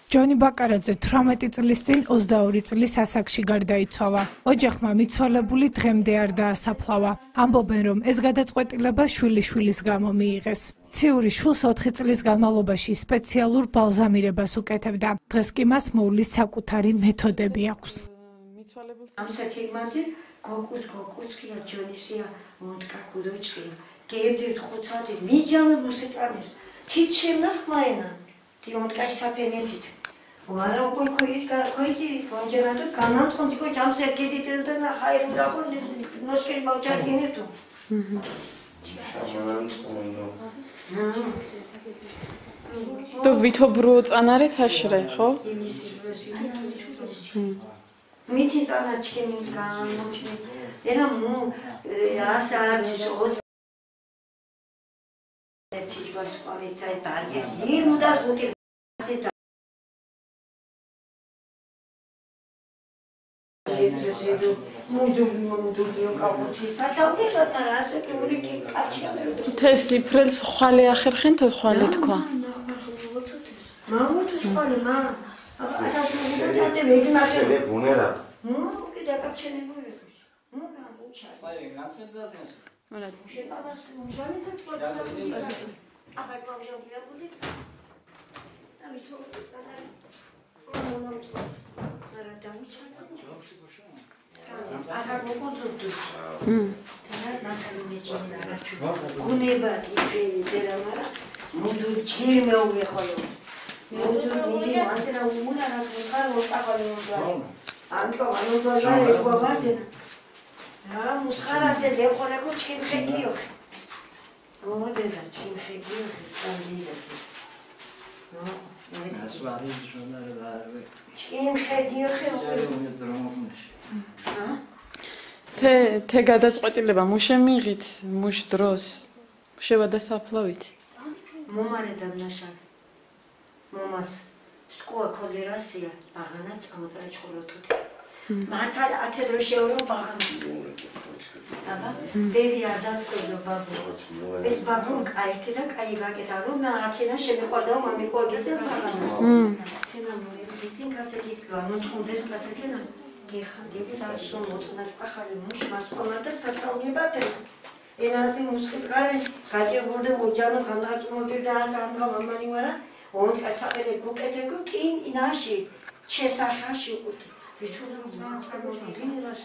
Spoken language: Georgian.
ჯონი ბაკარაძე 18 წლის წინ 22 წლის ასაკში გარდაიცვალა. ოჯახმა მიცვალებული დღემდე არ დაასაფლავა. ამბობენ, რომ ეს გადაწყვეტილება შვილიშვილის გამო მიიღეს. ციური შვილს 4 წლის განმავლობაში სპეციალურ ბალზამირებას უკეთებდა. დღეს კი მას მოვლის საკუთარი მეთოდები აქვს. ამ საკითხზე გოგუცკია ჯონისია მონტკა კუდოჭკია. გეებდით ხუცადი მიჯამე მოსეწამეს. თიჩემნახმაენა. თიონტკაი საფენეთით. Oara okul koyucu konceranda kanat koncu cam serkedi de na hayır bırakın noşkel bauçak gelir tu. To vitobru წანარით აშრე, ხო? მითი წანა ჩქემი გამოჩნი. ენა მუ ასარტის ოც ეჩიჯვას ყავიცაი დარგებს. ირმუდას უტი Te sifrels xvali axerxen to xvali თქვა. Guneba ifeli deramara mundur çirme ure xolo. Mundur mili antena umuna na kusar ota xolo mundur. Anto manudora egobate. Ha musxara se le xole ku çim xediyo. Modeda çim xediyo standida. No, aswari jondare darbe. çim xediyo Te გადაწყვეტილება მუშემიღით, მუშ დროს. შევადასაფლავით. მომარედამ ნაშა. მომას სკოლა კოზერასია, ბაღანა წამოწრა ჩხოროთუთი. მართალ 10 დრო შეურო ბაღანს. აბა, ბები არ დაწყებდა ბაბუ. ეს ბაბუ კაითი და კაი გაკეთა რომ ნახენა შემიყვარდა მამიკოაგეზე ბაღანა. ენა მორი ისინ კასეთი გამოთხუნდეს კასეთენა. გეხადები და სულ მოწნას ახალი მუშ მასკომატა სასაუნებად ენაზე მუსკიტყარე გაჭებურდა ოჯანო განაწმოდიდა ასამბა მამანი ვარა ონ კასაყელე გუკეთეკო კინ ინაში ჩესახაში უკუთი თვითონ რომ წამოდინებას